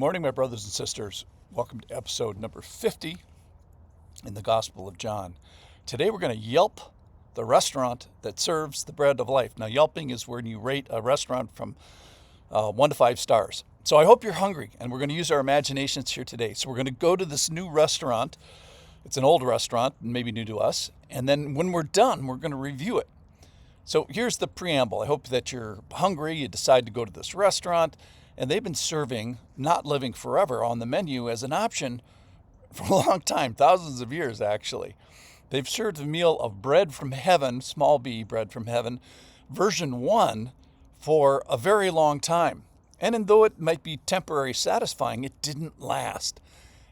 morning, my brothers and sisters. Welcome to episode number 50 in the Gospel of John. Today we're going to Yelp the restaurant that serves the bread of life. Now, Yelping is where you rate a restaurant from 1 to 5 stars. So I hope you're hungry, and we're going to use our imaginations here today. So we're going to go to this new restaurant. It's an old restaurant, maybe new to us. And then when we're done, we're going to review it. So here's the preamble. I hope that you're hungry, you decide to go to this restaurant, and they've been serving Not Living Forever on the menu as an option for a long time, thousands of years actually. They've served a meal of bread from heaven, small b, bread from heaven, version 1 for a very long time. And though it might be temporary satisfying, it didn't last.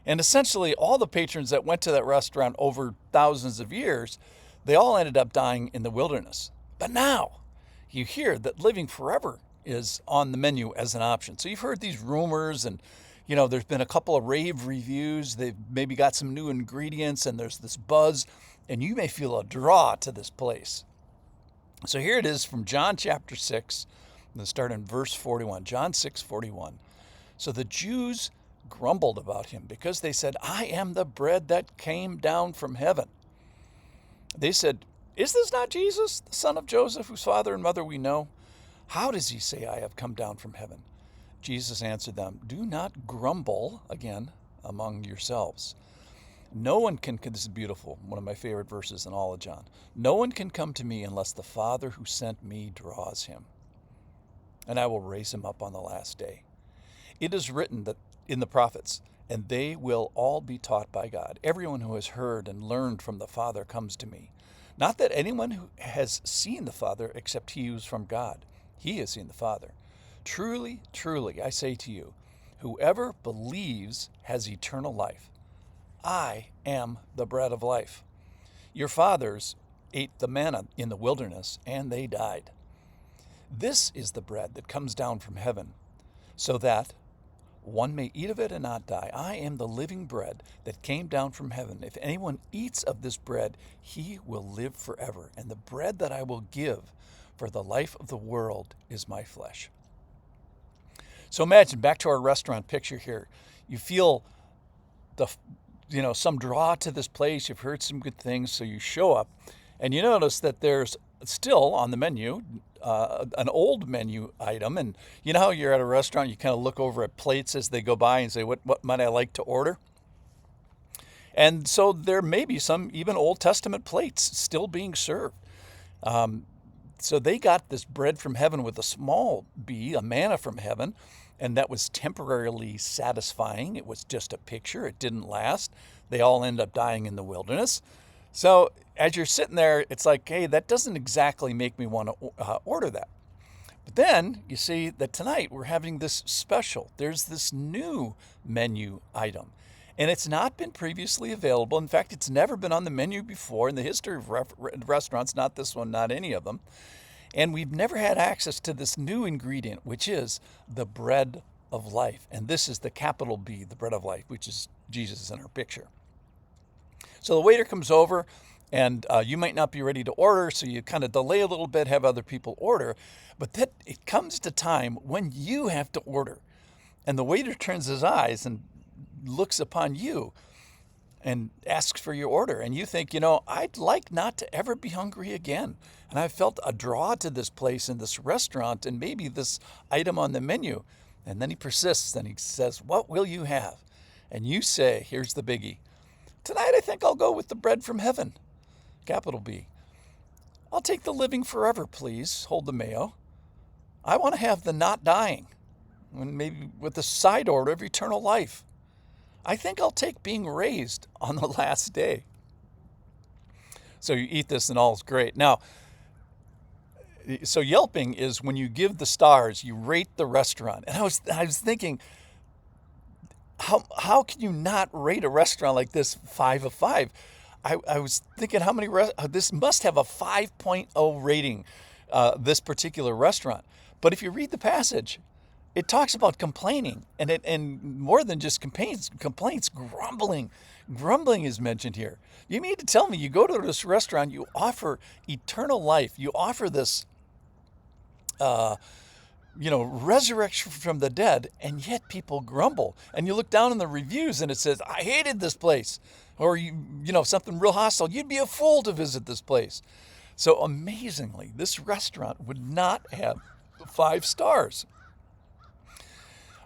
And essentially all the patrons that went to that restaurant over thousands of years, they all ended up dying in the wilderness. But now you hear that living forever is on the menu as an option. So you've heard these rumors, and there's been a couple of rave reviews. They've maybe got some new ingredients, and there's this buzz, and you may feel a draw to this place. So here it is from John chapter 6. I'm going to start in verse 41, John 6:41. So the Jews grumbled about him because they said, "I am the bread that came down from heaven." They said, "Is this not Jesus, the son of Joseph, whose father and mother we know? How does he say, 'I have come down from heaven'?" Jesus answered them, "Do not grumble," again, "among yourselves. No one can," this is beautiful, one of my favorite verses in all of John, "no one can come to me unless the Father who sent me draws him, and I will raise him up on the last day. It is written that in the prophets, and they will all be taught by God. Everyone who has heard and learned from the Father comes to me. Not that anyone who has seen the Father except he who is from God. He has seen the Father. Truly, truly, I say to you, whoever believes has eternal life. I am the bread of life. Your fathers ate the manna in the wilderness, and they died. This is the bread that comes down from heaven, so that one may eat of it and not die. I am the living bread that came down from heaven. If anyone eats of this bread, he will live forever. And the bread that I will give for the life of the world is my flesh." So imagine, back to our restaurant picture here. You feel some draw to this place. You've heard some good things, so you show up, and you notice that there's still on the menu an old menu item. And you know how you're at a restaurant, you kind of look over at plates as they go by and say, what might I like to order? And so there may be some even Old Testament plates still being served. So they got this bread from heaven with a small b, a manna from heaven, and that was temporarily satisfying. It was just a picture. It didn't last. They all end up dying in the wilderness. So as you're sitting there, it's like, hey, that doesn't exactly make me want to order that. But then you see that tonight we're having this special. There's this new menu item, and it's not been previously available. In fact, it's never been on the menu before in the history of restaurants, not this one, not any of them. And we've never had access to this new ingredient, which is the bread of life. And this is the capital B, the bread of life, which is Jesus in our picture. So the waiter comes over, and you might not be ready to order, so you kind of delay a little bit, have other people order. But then it comes to time when you have to order. And the waiter turns his eyes and looks upon you and asks for your order. And you think, I'd like not to ever be hungry again. And I felt a draw to this place and this restaurant and maybe this item on the menu. And then he persists and he says, "What will you have?" And you say, here's the biggie, "Tonight I think I'll go with the bread from heaven, capital B. I'll take the living forever, please. Hold the mayo. I want to have the not dying, and maybe with the side order of eternal life. I think I'll take being raised on the last day." So you eat this and all's great. Now, so Yelping is when you give the stars, you rate the restaurant. And I was thinking, how can you not rate a restaurant like this 5 of 5? I was thinking how many this must have a 5.0 rating, this particular restaurant. But if you read the passage, it talks about complaining, and more than just complaints, grumbling. Grumbling is mentioned here. You mean to tell me you go to this restaurant, you offer eternal life, you offer this resurrection from the dead, and yet people grumble. And you look down in the reviews and it says, I hated this place. Or, something real hostile. You'd be a fool to visit this place. So amazingly, this restaurant would not have 5 stars.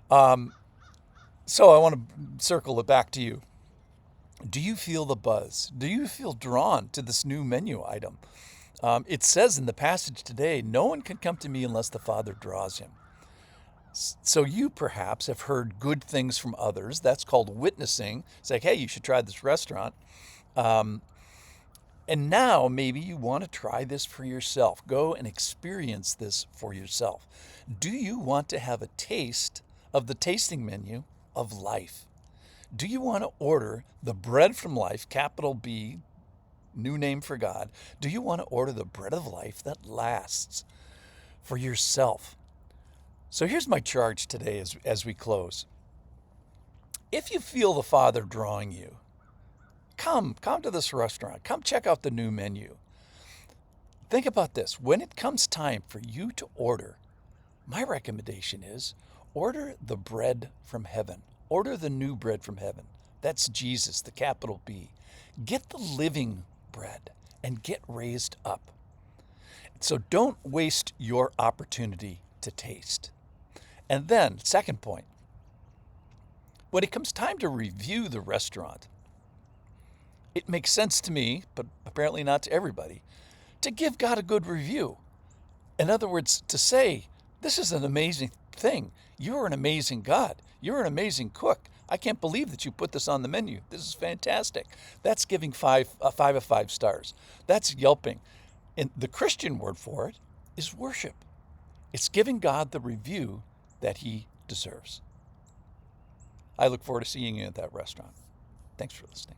So I want to circle it back to you. Do you feel the buzz? Do you feel drawn to this new menu item? It says in the passage today, no one can come to me unless the Father draws him. So you perhaps have heard good things from others. That's called witnessing. It's like, hey, you should try this restaurant. And now maybe you want to try this for yourself. Go and experience this for yourself. Do you want to have a taste of the tasting menu of life? Do you want to order the bread from life, capital B, new name for God? Do you want to order the bread of life that lasts for yourself? So here's my charge today as we close. If you feel the Father drawing you, come to this restaurant. Come check out the new menu. Think about this. When it comes time for you to order, my recommendation is order the bread from heaven. Order the new bread from heaven. That's Jesus, the capital B. Get the living bread and get raised up. So don't waste your opportunity to taste. And then, second point, when it comes time to review the restaurant, it makes sense to me, but apparently not to everybody, to give God a good review. In other words, to say, this is an amazing thing. You're an amazing God. You're an amazing cook. I can't believe that you put this on the menu. This is fantastic. That's giving 5 of 5 stars. That's Yelping. And the Christian word for it is worship. It's giving God the review that he deserves. I look forward to seeing you at that restaurant. Thanks for listening.